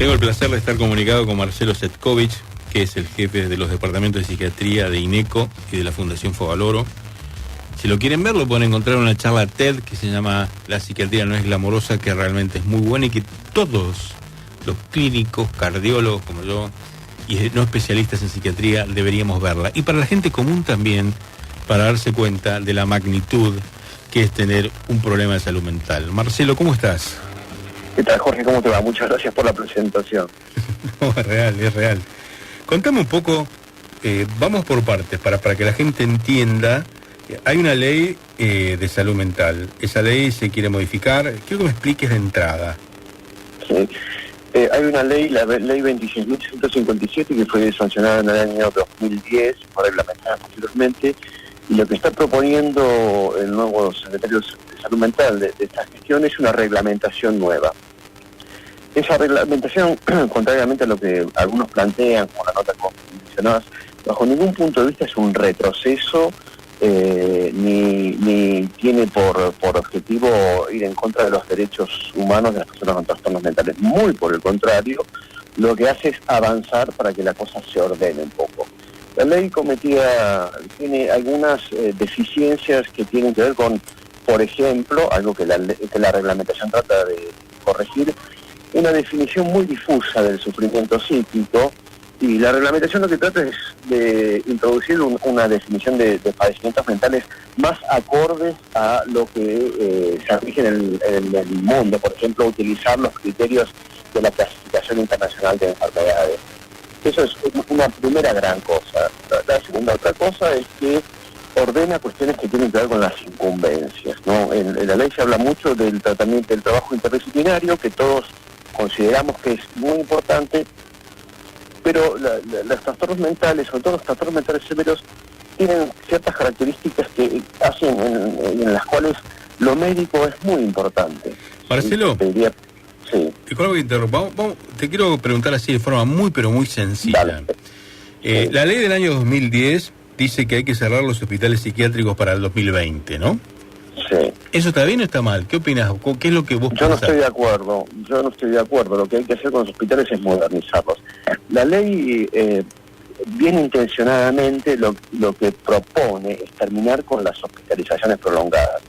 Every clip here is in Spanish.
Tengo el placer de estar comunicado con Marcelo Cetkovich, que es el jefe de los departamentos de psiquiatría de INECO y de la Fundación Fogaloro. Si lo quieren ver, lo pueden encontrar en una charla TED que se llama La psiquiatría no es glamorosa, que realmente es muy buena y que todos los clínicos, cardiólogos como yo, y no especialistas en psiquiatría, deberíamos verla. Y para la gente común también, para darse cuenta de la magnitud que es tener un problema de salud mental. Marcelo, ¿cómo estás? ¿Qué tal, Jorge? ¿Cómo te va? Muchas gracias por la presentación. No, es real. Contame un poco, vamos por partes, para que la gente entienda. Hay una ley de salud mental. Esa ley se quiere modificar. Quiero que me expliques de entrada. Sí. Hay una ley, la ley 26.157, que fue sancionada en el año 2010, fue reglamentada posteriormente, y lo que está proponiendo el nuevo secretario de Salud Mental de esta gestión es una reglamentación nueva. Esa reglamentación, contrariamente a lo que algunos plantean, como la nota que vos mencionabas, bajo ningún punto de vista es un retroceso, ni tiene por objetivo ir en contra de los derechos humanos de las personas con trastornos mentales. Muy por el contrario, lo que hace es avanzar para que la cosa se ordene un poco. La ley tiene algunas deficiencias que tienen que ver con, por ejemplo, algo que la reglamentación trata de corregir, una definición muy difusa del sufrimiento psíquico, y la reglamentación lo que trata es de introducir una definición de padecimientos mentales más acordes a lo que se rige en el mundo. Por ejemplo, utilizar los criterios de la clasificación internacional de enfermedades. Eso es una primera gran cosa. La segunda otra cosa es que ordena cuestiones que tienen que ver con las incumbencias, ¿no? En la ley se habla mucho del tratamiento, del trabajo interdisciplinario, que todos consideramos que es muy importante, pero los trastornos mentales, sobre todo los trastornos mentales severos, tienen ciertas características que hacen en las cuales lo médico es muy importante. Marcelo, sí. Disculpa que interrumpa. Te quiero preguntar así de forma muy sencilla. La ley del año 2010 dice que hay que cerrar los hospitales psiquiátricos para el 2020, ¿no? Sí. ¿Eso está bien o está mal? ¿Qué opinas? ¿Qué es lo que vos pensás? Yo no estoy de acuerdo. Lo que hay que hacer con los hospitales es modernizarlos. La ley, bien intencionadamente, lo que propone es terminar con las hospitalizaciones prolongadas.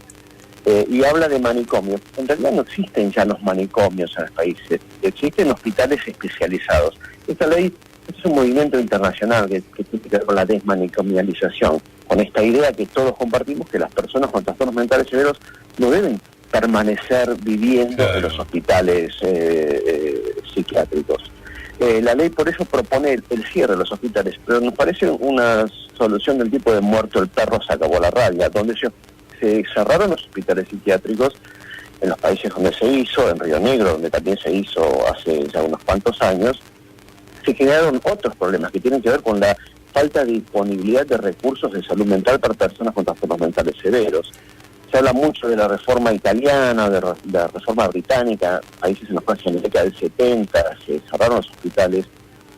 Y habla de manicomios. En realidad no existen ya los manicomios en los países. Existen hospitales especializados. Esta ley es un movimiento internacional que tiene que ver con la desmanicomialización, con esta idea que todos compartimos, que las personas con trastornos mentales severos no deben permanecer viviendo en los hospitales psiquiátricos. La ley por eso propone el cierre de los hospitales, pero nos parece una solución del tipo de muerto el perro se acabó la rabia, donde se cerraron los hospitales psiquiátricos en los países donde se hizo, en Río Negro, donde también se hizo hace ya unos cuantos años. Se generaron otros problemas que tienen que ver con la falta de disponibilidad de recursos de salud mental para personas con trastornos mentales severos. Se habla mucho de la reforma italiana, de la reforma británica, países en los cuales en la década del 70 se cerraron los hospitales,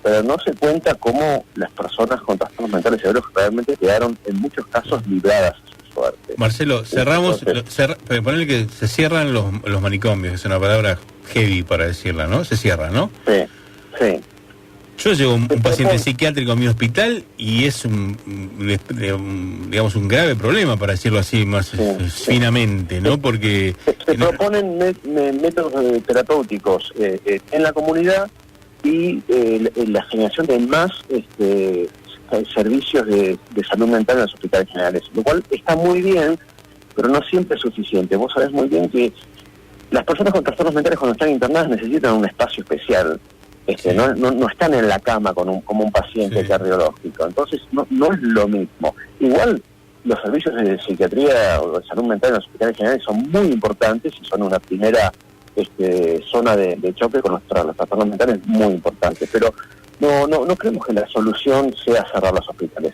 pero no se cuenta cómo las personas con trastornos mentales severos realmente quedaron en muchos casos libradas a su suerte. Marcelo, cerramos, ponele que se cierran los manicomios, es una palabra heavy para decirla, ¿no? Se cierran, ¿no? Sí. Yo llevo un paciente psiquiátrico a mi hospital y es un grave problema, para decirlo así más finamente, ¿no? Porque se proponen métodos terapéuticos en la comunidad y la generación de más servicios de salud mental en los hospitales generales, lo cual está muy bien, pero no siempre es suficiente. Vos sabés muy bien que las personas con trastornos mentales cuando están internadas necesitan un espacio especial. No están en la cama como un paciente cardiológico, entonces no es lo mismo. Igual los servicios de psiquiatría o de salud mental en los hospitales generales son muy importantes y son una primera zona de choque con los trastornos mentales muy importantes, pero no creemos que la solución sea cerrar los hospitales.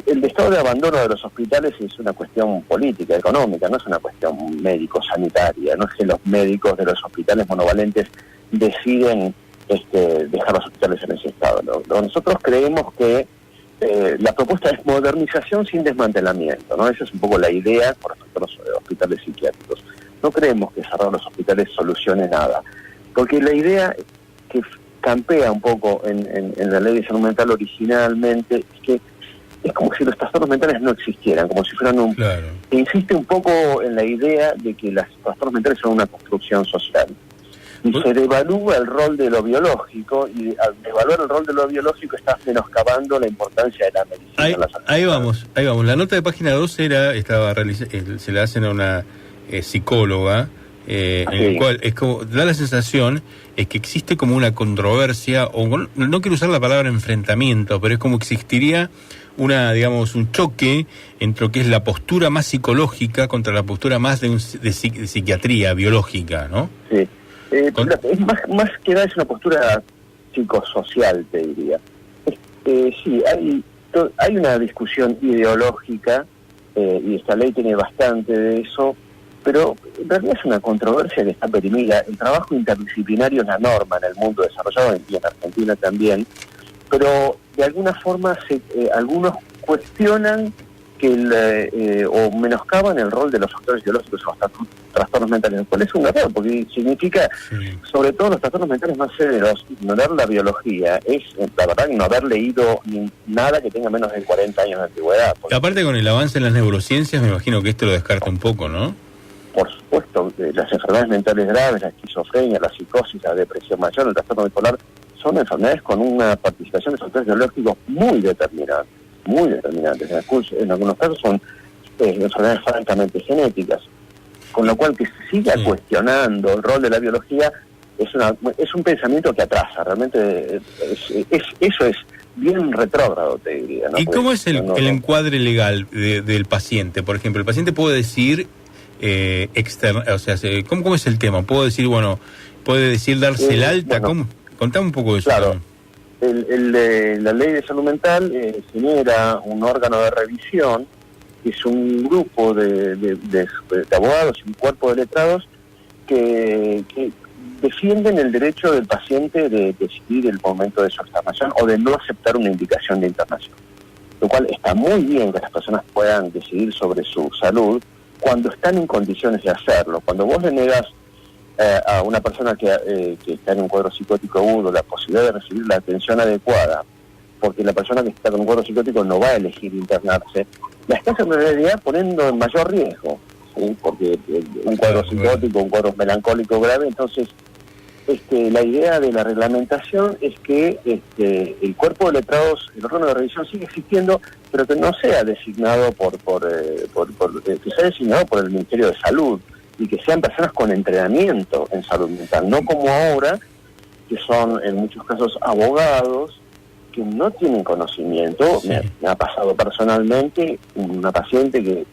El estado de abandono de los hospitales es una cuestión política, económica, no es una cuestión médico-sanitaria, no es que los médicos de los hospitales monovalentes deciden dejar los hospitales en ese estado. Nosotros creemos que la propuesta es modernización sin desmantelamiento, ¿no? Esa es un poco la idea con respecto a los hospitales psiquiátricos. No creemos que cerrar los hospitales solucione nada, porque la idea que campea un poco en la ley de salud mental originalmente es que es como si los trastornos mentales no existieran, como si fueran un... Claro. Insiste un poco en la idea de que los trastornos mentales son una construcción social. Y se devalúa el rol de lo biológico, y al devaluar el rol de lo biológico estás menoscabando la importancia de la medicina. Ahí vamos. La nota de página 2 se la hacen a una psicóloga, en el cual es como, da la sensación es que existe como una controversia, o no quiero usar la palabra enfrentamiento, pero es como que existiría un choque entre lo que es la postura más psicológica contra la postura más de psiquiatría biológica, ¿no? Sí. Es más que nada es una postura psicosocial, te diría. Sí, hay una discusión ideológica, y esta ley tiene bastante de eso, pero en realidad es una controversia que está perimida. El trabajo interdisciplinario es la norma en el mundo desarrollado, y en Argentina también, pero de alguna forma algunos cuestionan que o menoscaban el rol de los factores biológicos o los trastornos mentales, lo cual es un error, porque significa, sobre todo los trastornos mentales más severos, ignorar la biología, es la verdad no haber leído nada que tenga menos de 40 años de antigüedad. Aparte, con el avance en las neurociencias, me imagino que esto lo descarta un poco, ¿no? Por supuesto, las enfermedades mentales graves, la esquizofrenia, la psicosis, la depresión mayor, el trastorno bipolar, son enfermedades con una participación de factores biológicos muy determinantes. En algunos casos son enfermedades francamente genéticas, con lo cual que se siga cuestionando el rol de la biología es un pensamiento que atrasa, realmente eso es bien retrógrado, te diría, ¿no? ¿Y cómo es el encuadre legal del paciente? Por ejemplo, el paciente puede decir ¿cómo es el tema? ¿Puedo decir, puede decir darse el alta? ¿Cómo? Contame un poco de eso. Claro. La ley de salud mental genera un órgano de revisión, que es un grupo de abogados y un cuerpo de letrados que defienden el derecho del paciente de decidir el momento de su internación o de no aceptar una indicación de internación. Lo cual está muy bien que las personas puedan decidir sobre su salud cuando están en condiciones de hacerlo. Cuando vos le negas a una persona que está en un cuadro psicótico agudo la posibilidad de recibir la atención adecuada, porque la persona que está con un cuadro psicótico no va a elegir internarse, la estás en realidad poniendo en mayor riesgo, ¿sí? Porque un cuadro psicótico, un cuadro melancólico grave, entonces la idea de la reglamentación es que el cuerpo de letrados, el órgano de revisión sigue existiendo, pero que no sea designado que sea designado por el Ministerio de Salud, y que sean personas con entrenamiento en salud mental, no como ahora, que son en muchos casos abogados que no tienen conocimiento. Sí. Me ha pasado personalmente una pacientes que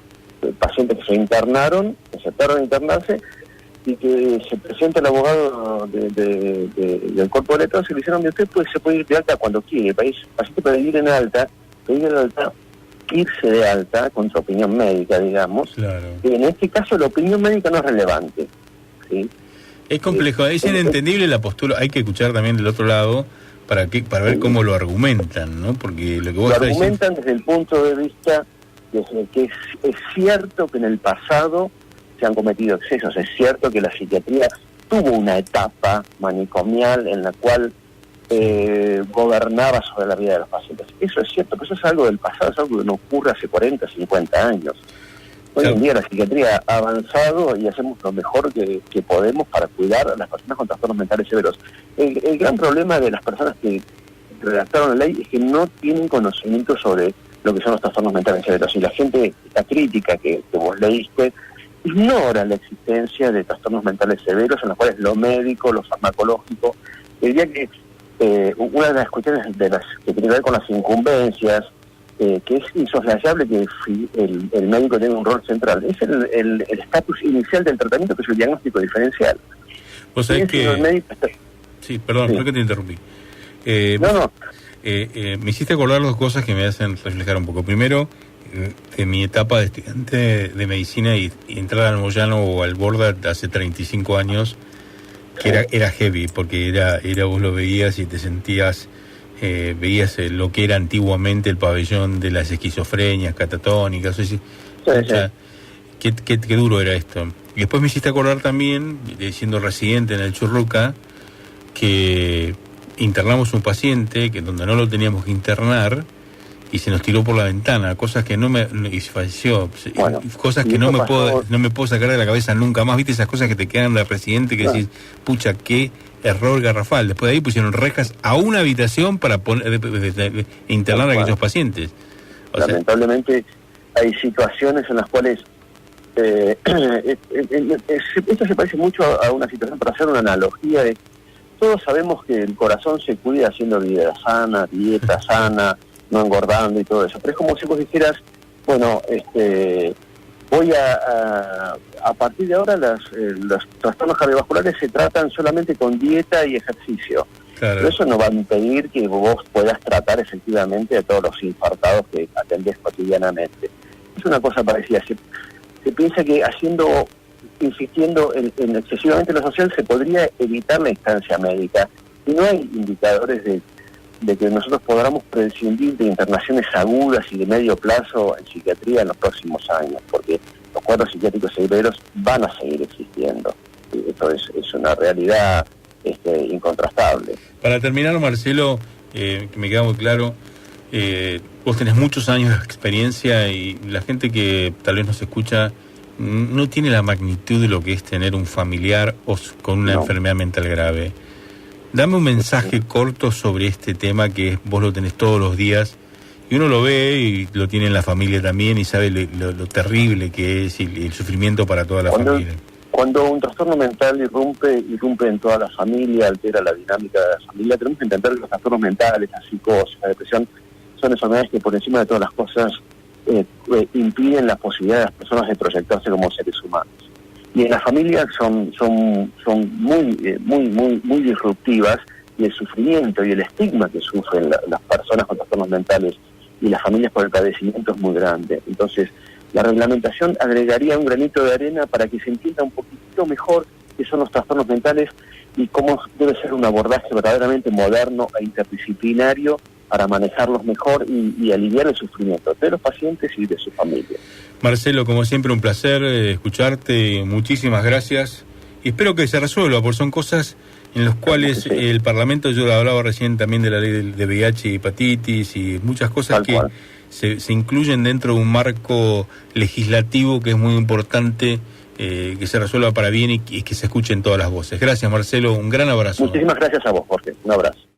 se internaron, aceptaron internarse, y que se presenta el abogado del cuerpo de letrados y le dijeron: usted se puede ir de alta cuando quiere, el paciente puede ir en alta, irse de alta con su opinión médica, digamos. Claro. En este caso la opinión médica no es relevante, ¿sí? Es complejo, es inentendible la postura, hay que escuchar también del otro lado para ver cómo lo argumentan, ¿no? Porque lo que vos argumentan desde el punto de vista de que es cierto que en el pasado se han cometido excesos, es cierto que la psiquiatría tuvo una etapa manicomial en la cual gobernaba sobre la vida de los pacientes. Eso es cierto, pero eso es algo del pasado, es algo que no ocurre hace 40, 50 años. Hoy en día la psiquiatría ha avanzado y hacemos lo mejor que podemos para cuidar a las personas con trastornos mentales severos. El gran problema de las personas que redactaron la ley es que no tienen conocimiento sobre lo que son los trastornos mentales severos. Y la gente, esta crítica que vos leíste, ignora la existencia de trastornos mentales severos en los cuales lo médico, lo farmacológico, diría que una de las cuestiones que tiene que ver con las incumbencias, que es insoslayable que el médico tenga un rol central, es el estatus inicial del tratamiento, que es el diagnóstico diferencial. Vos sabés que... Sí, perdón, creo que te interrumpí. Me hiciste acordar dos cosas que me hacen reflejar un poco. Primero, de mi etapa de estudiante de medicina y entrar al Moyano o al Borda hace 35 años, que era heavy, porque era vos lo veías y te sentías, veías lo que era antiguamente el pabellón de las esquizofrenias catatónicas. Qué duro era esto. Y después me hiciste acordar también, siendo residente en el Churruca, que internamos un paciente que donde no lo teníamos que internar y se nos tiró por la ventana, cosas que y falleció, bueno, cosas que no me puedo sacar de la cabeza nunca más. ¿Viste esas cosas que te quedan de presidente que decís, pucha, qué error garrafal? Después de ahí pusieron rejas a una habitación para internar a aquellos pacientes. Lamentablemente hay situaciones en las cuales esto se parece mucho a una situación, para hacer una analogía, todos sabemos que el corazón se cuida haciendo vida sana, dieta sana, no engordando y todo eso, pero es como si vos dijeras, bueno, voy a partir de ahora los trastornos cardiovasculares se tratan solamente con dieta y ejercicio. Claro. Pero eso no va a impedir que vos puedas tratar efectivamente a todos los infartados que atendés cotidianamente. Es una cosa parecida. Se piensa que insistiendo en excesivamente lo social se podría evitar la instancia médica, y no hay indicadores de que nosotros podamos prescindir de internaciones agudas y de medio plazo en psiquiatría en los próximos años, porque los cuadros psiquiátricos severos van a seguir existiendo. Esto es una realidad incontrastable. Para terminar, Marcelo, que me queda muy claro, vos tenés muchos años de experiencia y la gente que tal vez nos escucha no tiene la magnitud de lo que es tener un familiar con una enfermedad mental grave. Dame un mensaje corto sobre este tema que vos lo tenés todos los días y uno lo ve y lo tiene en la familia también y sabe lo terrible que es y el sufrimiento para toda la familia. Cuando un trastorno mental irrumpe en toda la familia, altera la dinámica de la familia, tenemos que entender que los trastornos mentales, la psicosis, la depresión, son enfermedades que por encima de todas las cosas impiden la posibilidad de las personas de proyectarse como seres humanos. Y en las familias son muy disruptivas, y el sufrimiento y el estigma que sufren las personas con trastornos mentales y las familias por el padecimiento es muy grande. Entonces, la reglamentación agregaría un granito de arena para que se entienda un poquitito mejor qué son los trastornos mentales y cómo debe ser un abordaje verdaderamente moderno e interdisciplinario para manejarlos mejor y aliviar el sufrimiento de los pacientes y de su familia. Marcelo, como siempre, un placer escucharte, muchísimas gracias, y espero que se resuelva, porque son cosas en las cuales el Parlamento, yo hablaba recién también de la ley de VIH y hepatitis y muchas cosas que se incluyen dentro de un marco legislativo que es muy importante, que se resuelva para bien y que se escuchen todas las voces. Gracias, Marcelo, un gran abrazo. Muchísimas gracias a vos, Jorge, un abrazo.